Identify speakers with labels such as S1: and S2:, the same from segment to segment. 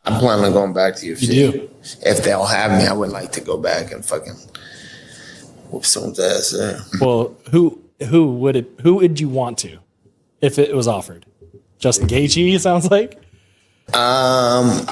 S1: I'm planning on going back to UFC.
S2: You do?
S1: If they'll have me, I would like to go back and fucking whoop someone's ass there.
S2: Well, who would you want to if it was offered? Justin Gaethje, it sounds like.
S1: I'm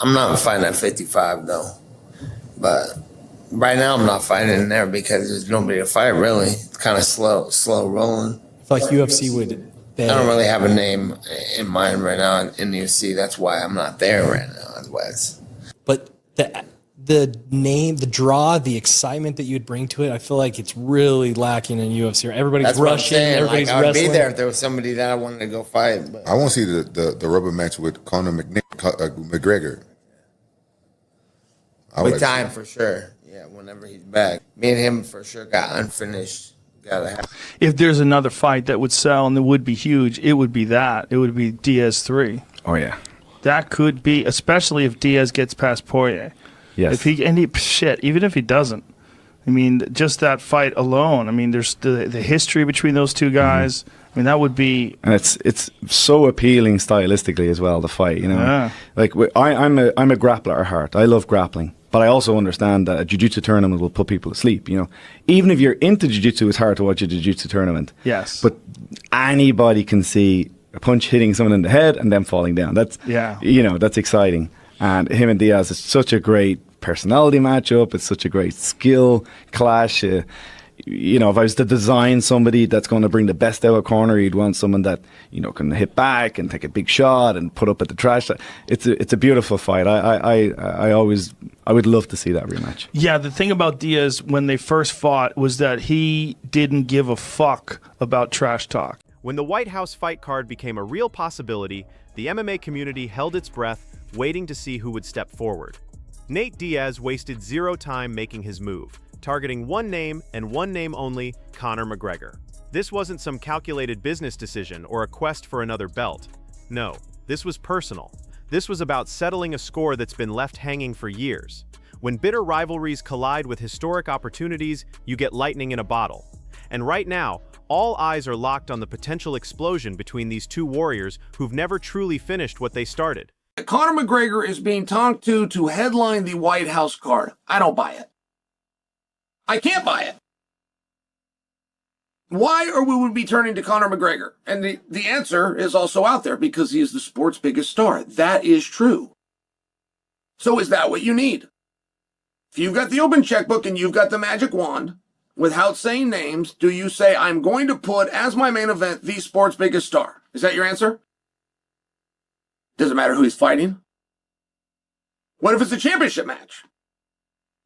S1: not fighting at 55 though, but right now I'm not fighting in there because there's nobody to fight really. It's kind of slow rolling.
S2: I feel like UFC would.
S1: I don't really have a name in mind right now in the UFC. That's why I'm not there right now. Otherwise,
S2: but the name, the draw, the excitement that you would bring to it, I feel like it's really lacking in UFC. Everybody's
S1: that's
S2: rushing, everybody's
S1: I would
S2: wrestling.
S1: be there if there was somebody that I wanted to go fight. But
S3: I want to see the rubber match with Conor McGregor.
S1: with time for sure. Yeah, whenever he's back. Me and him for sure got unfinished.
S4: If there's another fight that would sell and that would be huge, it would be that. It would be Diaz 3.
S5: Oh, yeah.
S4: That could be, especially if Diaz gets past Poirier.
S5: Yes.
S4: Even if he doesn't. I mean, just that fight alone. I mean, there's the history between those two guys. I mean, that would be...
S5: And it's so appealing stylistically as well, the fight, you know.
S4: Yeah.
S5: Like, I'm a grappler at heart. I love grappling. But I also understand that a jiu-jitsu tournament will put people to sleep, you know. Even if you're into jiu-jitsu, it's hard to watch a jiu-jitsu tournament.
S4: Yes.
S5: But anybody can see a punch hitting someone in the head and then falling down. That's, you know, that's exciting. And him and Diaz is such a great personality matchup. It's such a great skill clash. You know, if I was to design somebody that's going to bring the best out of Corner, you'd want someone that, you know, can hit back and take a big shot and put up at the trash. It's a beautiful fight. I would love to see that rematch.
S4: Yeah, the thing about Diaz when they first fought was that he didn't give a fuck about trash talk.
S6: When the White House fight card became a real possibility, the MMA community held its breath, waiting to see who would step forward. Nate Diaz wasted zero time making his move, targeting one name and one name only, Conor McGregor. This wasn't some calculated business decision or a quest for another belt. No, this was personal. This was about settling a score that's been left hanging for years. When bitter rivalries collide with historic opportunities, you get lightning in a bottle. And right now, all eyes are locked on the potential explosion between these two warriors who've never truly finished what they started.
S7: Conor McGregor is being talked to headline the White House card. I don't buy it. I can't buy it. Why are we would be turning to Conor McGregor? And the answer is also out there because he is the sport's biggest star. That is true. So is that what you need? If you've got the open checkbook and you've got the magic wand, without saying names, do you say, I'm going to put as my main event the sport's biggest star? Is that your answer? Doesn't matter who he's fighting. What if it's a championship match?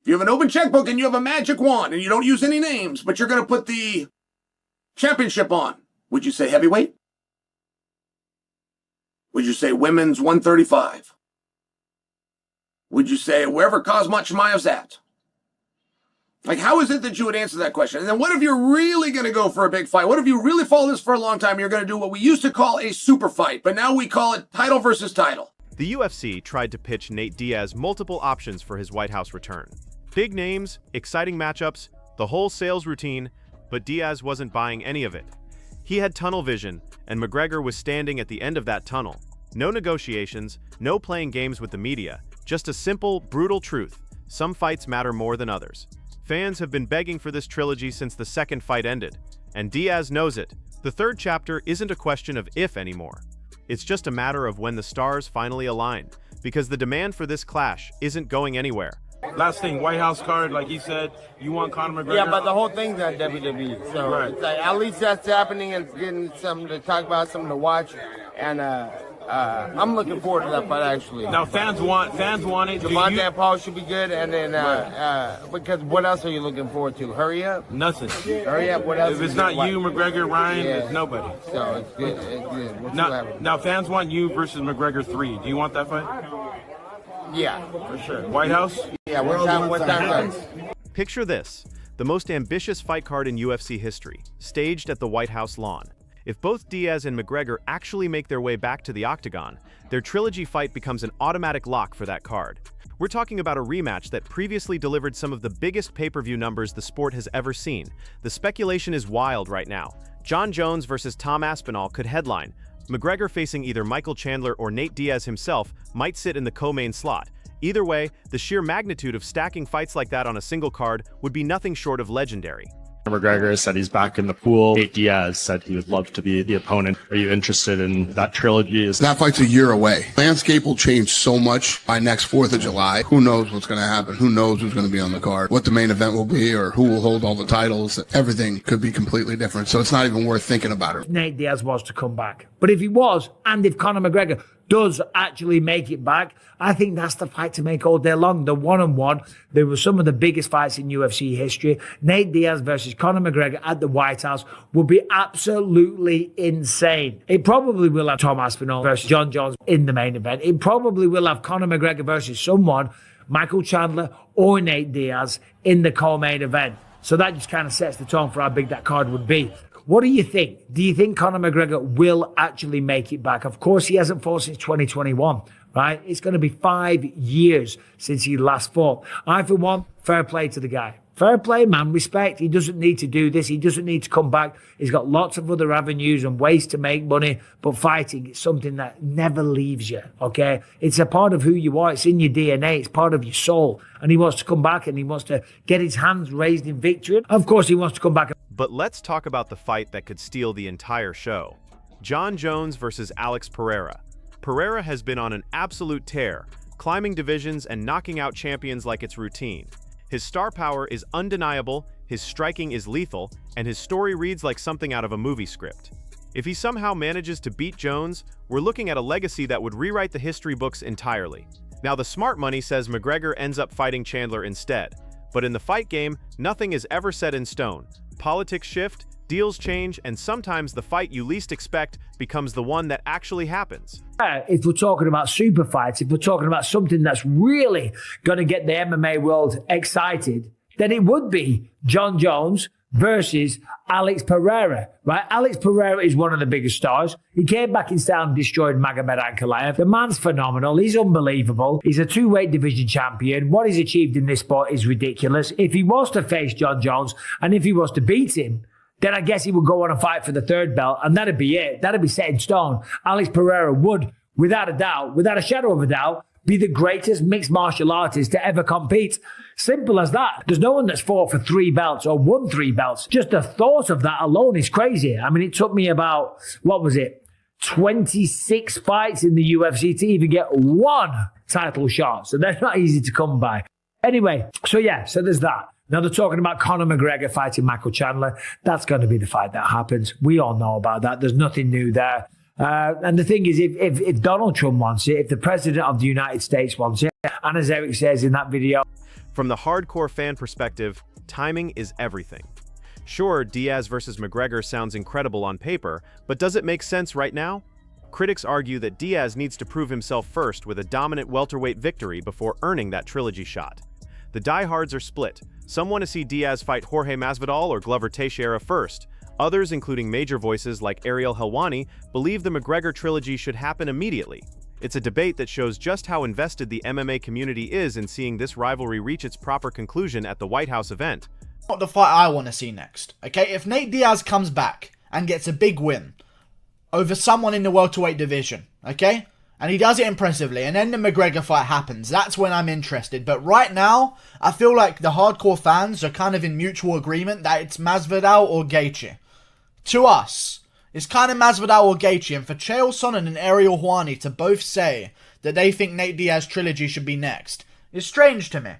S7: If you have an open checkbook and you have a magic wand and you don't use any names, but you're going to put the championship on, would you say heavyweight? Would you say women's 135? Would you say wherever Kazmat Chimaev's at? Like, how is it that you would answer that question? And then what if you're really going to go for a big fight? What if you really follow this for a long time and you're going to do what we used to call a super fight, but now we call it title versus title?
S6: The UFC tried to pitch Nate Diaz multiple options for his White House return. Big names, exciting matchups, the whole sales routine, but Diaz wasn't buying any of it. He had tunnel vision, and McGregor was standing at the end of that tunnel. No negotiations, no playing games with the media, just a simple, brutal truth. Some fights matter more than others. Fans have been begging for this trilogy since the second fight ended, and Diaz knows it. The third chapter isn't a question of if anymore. It's just a matter of when the stars finally align, because the demand for this clash isn't going anywhere.
S8: Last thing, White House card, like he said, you want Conor McGregor?
S9: Yeah, but the whole thing's on WWE, so
S8: right.
S9: It's like, at least that's happening and getting something to talk about, something to watch, and I'm looking forward to that fight actually.
S8: Now fans want it.
S9: Javante and Paul should be good, and then because what else are you looking forward to? Hurry up.
S8: Nothing.
S9: Hurry up. What else?
S8: If it's not you, McGregor, Ryan, it's nobody.
S9: So it's good. It's good.
S8: Now fans want you versus McGregor 3. Do you want that fight?
S9: Yeah, for sure.
S8: White House?
S9: Yeah. What time?
S6: Picture this: the most ambitious fight card in UFC history, staged at the White House lawn. If both Diaz and McGregor actually make their way back to the octagon, their trilogy fight becomes an automatic lock for that card. We're talking about a rematch that previously delivered some of the biggest pay-per-view numbers the sport has ever seen. The speculation is wild right now. Jon Jones versus Tom Aspinall could headline. McGregor facing either Michael Chandler or Nate Diaz himself might sit in the co-main slot. Either way, the sheer magnitude of stacking fights like that on a single card would be nothing short of legendary.
S10: McGregor said he's back in the pool. Nate Diaz said he would love to be the opponent. Are you interested in that trilogy?
S11: That fight's a year away. Landscape will change so much by next 4th of July. Who knows what's going to happen? Who knows who's going to be on the card? What the main event will be or who will hold all the titles? Everything could be completely different. So it's not even worth thinking about it.
S12: Nate Diaz was to come back. But if he was, and if Conor McGregor does actually make it back, I think that's the fight to make all day long. The one-on-one, there were some of the biggest fights in UFC history. Nate Diaz versus Conor McGregor at the White House would be absolutely insane. It probably will have Tom Aspinall versus Jon Jones in the main event. It probably will have Conor McGregor versus someone, Michael Chandler or Nate Diaz, in the co-main event. So that just kind of sets the tone for how big that card would be. What do you think? Do you think Conor McGregor will actually make it back? Of course, he hasn't fought since 2021, right? It's going to be 5 years since he last fought. I, for one, fair play to the guy. Fair play, man. Respect. He doesn't need to do this. He doesn't need to come back. He's got lots of other avenues and ways to make money. But fighting is something that never leaves you, okay? It's a part of who you are. It's in your DNA. It's part of your soul. And he wants to come back and he wants to get his hands raised in victory. Of course, he wants to come back.
S6: But let's talk about the fight that could steal the entire show. Jon Jones versus Alex Pereira. Pereira has been on an absolute tear, climbing divisions and knocking out champions like it's routine. His star power is undeniable, his striking is lethal, and his story reads like something out of a movie script. If he somehow manages to beat Jones, we're looking at a legacy that would rewrite the history books entirely. Now, the smart money says McGregor ends up fighting Chandler instead. But in the fight game, nothing is ever set in stone. Politics shift, deals change, and sometimes the fight you least expect becomes the one that actually happens.
S12: If we're talking about super fights, if we're talking about something that's really going to get the MMA world excited, then it would be Jon Jones versus Alex Pereira, right? Alex Pereira is one of the biggest stars. He came back in style and destroyed Magomed Ankalaev. The man's phenomenal. He's unbelievable. He's a 2-weight division champion. What he's achieved in this sport is ridiculous. If he was to face Jon Jones and if he was to beat him, then I guess he would go on and fight for the 3rd belt, and that'd be it. That'd be set in stone. Alex Pereira would, without a doubt, without a shadow of a doubt, be the greatest mixed martial artist to ever compete. Simple as that. There's no one that's fought for 3 belts or won 3 belts. Just the thought of that alone is crazy. I mean, it took me about, 26 fights in the UFC to even get 1 title shot. So they're not easy to come by. Anyway, so there's that. Now they're talking about Conor McGregor fighting Michael Chandler. That's going to be the fight that happens. We all know about that. There's nothing new there. And the thing is, if Donald Trump wants it, if the president of the United States wants it, and as Eric says in that video,
S6: from the hardcore fan perspective, timing is everything. Sure, Diaz versus McGregor sounds incredible on paper, but does it make sense right now? Critics argue that Diaz needs to prove himself first with a dominant welterweight victory before earning that trilogy shot. The diehards are split. Some want to see Diaz fight Jorge Masvidal or Glover Teixeira first. Others, including major voices like Ariel Helwani, believe the McGregor trilogy should happen immediately. It's a debate that shows just how invested the MMA community is in seeing this rivalry reach its proper conclusion at the White House event.
S13: Not the fight I want to see next, okay? If Nate Diaz comes back and gets a big win over someone in the welterweight division, okay? And he does it impressively, and then the McGregor fight happens. That's when I'm interested. But right now, I feel like the hardcore fans are kind of in mutual agreement that it's Masvidal or Gaethje. To us, it's kind of Masvidal or Gaethje, and for Chael Sonnen and Ariel Helwani to both say that they think Nate Diaz trilogy should be next is strange to me.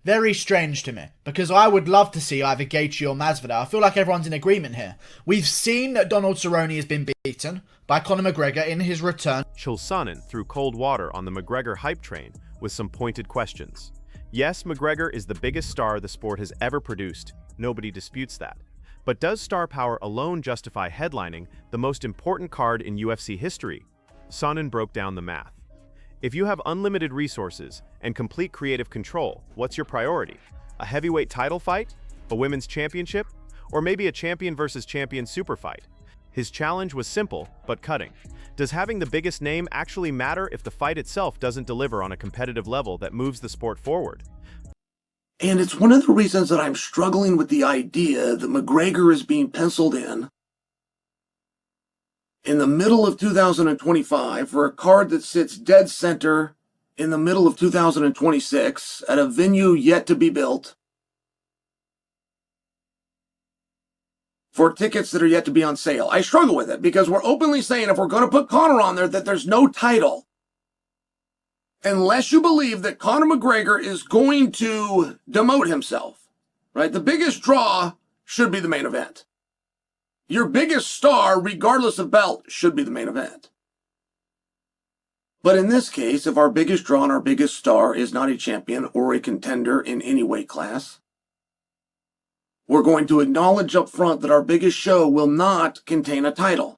S13: Very strange to me, because I would love to see either Gaethje or Masvidal. I feel like everyone's in agreement here. We've seen that Donald Cerrone has been beaten by Conor McGregor in his return.
S6: Chael Sonnen threw cold water on the McGregor hype train with some pointed questions. Yes, McGregor is the biggest star the sport has ever produced. Nobody disputes that. But does star power alone justify headlining the most important card in UFC history? Sonnen broke down the math. If you have unlimited resources and complete creative control, what's your priority? A heavyweight title fight? A women's championship? Or maybe a champion versus champion super fight? His challenge was simple, but cutting. Does having the biggest name actually matter if the fight itself doesn't deliver on a competitive level that moves the sport forward?
S7: And it's one of the reasons that I'm struggling with the idea that McGregor is being penciled in the middle of 2025 for a card that sits dead center in the middle of 2026 at a venue yet to be built for tickets that are yet to be on sale. I struggle with it because we're openly saying if we're going to put Conor on there that there's no title. Unless you believe that Conor McGregor is going to demote himself, right? The biggest draw should be the main event. Your biggest star, regardless of belt, should be the main event. But in this case, if our biggest draw and our biggest star is not a champion or a contender in any weight class, we're going to acknowledge up front that our biggest show will not contain a title,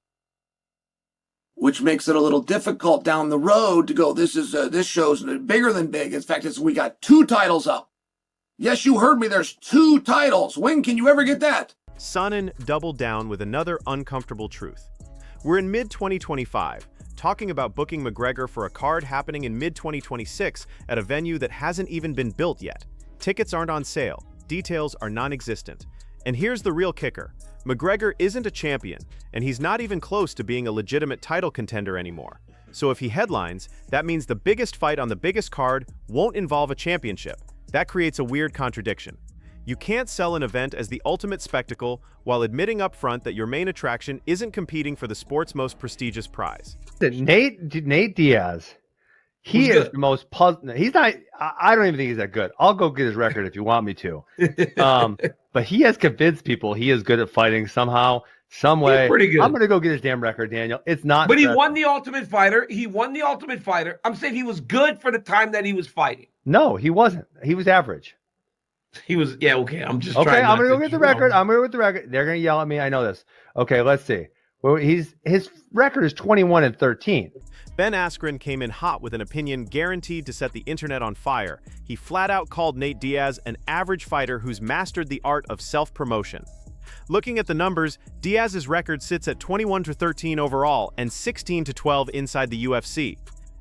S7: which makes it a little difficult down the road to go, this show's bigger than big. In fact, we got 2 titles up. Yes, you heard me. There's 2 titles. When can you ever get that?
S6: Sonnen doubled down with another uncomfortable truth. We're in mid-2025, talking about booking McGregor for a card happening in mid-2026 at a venue that hasn't even been built yet. Tickets aren't on sale. Details are non-existent. And here's the real kicker. McGregor isn't a champion, and he's not even close to being a legitimate title contender anymore. So if he headlines, that means the biggest fight on the biggest card won't involve a championship. That creates a weird contradiction. You can't sell an event as the ultimate spectacle while admitting up front that your main attraction isn't competing for the sport's most prestigious prize.
S14: Nate Diaz, he is the most puzzling. He's not. I don't even think he's that good. I'll go get his record if you want me to. But he has convinced people he is good at fighting somehow, some way.
S15: He's pretty good.
S14: I'm going to go get his damn record, Daniel. It's not.
S15: But he won the Ultimate Fighter. He won the Ultimate Fighter. I'm saying he was good for the time that he was fighting.
S14: No, he wasn't. He was average.
S15: He was, yeah, okay. I'm just
S14: okay.
S15: trying.
S14: I'm going to go get the record. I'm going to go get the record. They're going to yell at me. I know this. Okay, let's see. Well, his record is 21-13.
S6: Ben Askren came in hot with an opinion guaranteed to set the internet on fire. He flat out called Nate Diaz an average fighter who's mastered the art of self-promotion. Looking at the numbers, Diaz's record sits at 21-13 overall and 16-12 inside the UFC.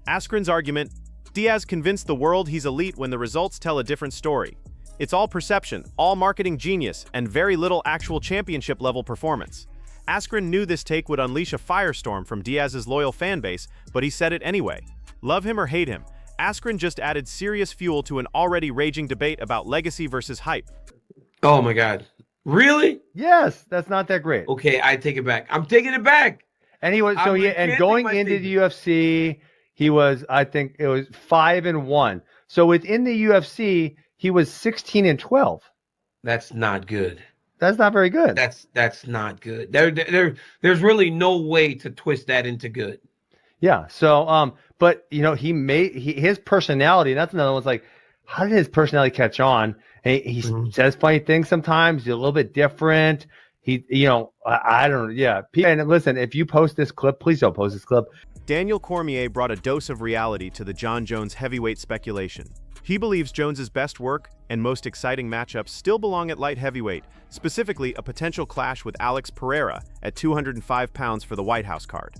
S6: Askren's argument: Diaz convinced the world he's elite when the results tell a different story. It's all perception, all marketing genius, and very little actual championship-level performance. Askren knew this take would unleash a firestorm from Diaz's loyal fanbase, but he said it anyway. Love him or hate him, Askren just added serious fuel to an already raging debate about legacy versus hype.
S15: Oh my God. Really?
S14: Yes, that's not that great.
S15: Okay, I take it back. I'm taking it back.
S14: And he was going into the UFC, he was, I think it was 5-1. So within the UFC, he was 16-12.
S15: That's not good.
S14: That's not very good.
S15: That's not good. There's really no way to twist that into good.
S14: Yeah. So, but you know, his personality. That's another one's like, how did his personality catch on? He says funny things sometimes. He's a little bit different. I don't know. Yeah. And listen, if you post this clip, please don't post this clip.
S6: Daniel Cormier brought a dose of reality to the Jon Jones heavyweight speculation. He believes Jones's best work and most exciting matchups still belong at light heavyweight, specifically a potential clash with Alex Pereira at 205 pounds for the White House card.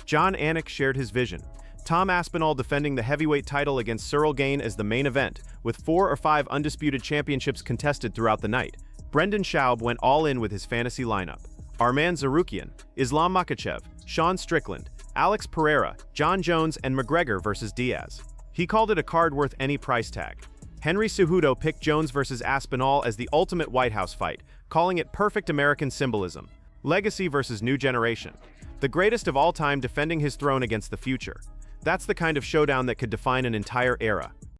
S6: John Anik shared his vision. Tom Aspinall defending the heavyweight title against Cyril Gane as the main event, with 4 or 5 undisputed championships contested throughout the night. Brendan Schaub went all in with his fantasy lineup. Arman Zarukian, Islam Makhachev, Sean Strickland, Alex Pereira, Jon Jones, and McGregor versus Diaz. He called it a card worth any price tag. Henry Cejudo picked Jones versus Aspinall as the ultimate White House fight, calling it perfect American symbolism. Legacy versus new generation. The greatest of all time defending his throne against the future. That's the kind of showdown that could define an entire era.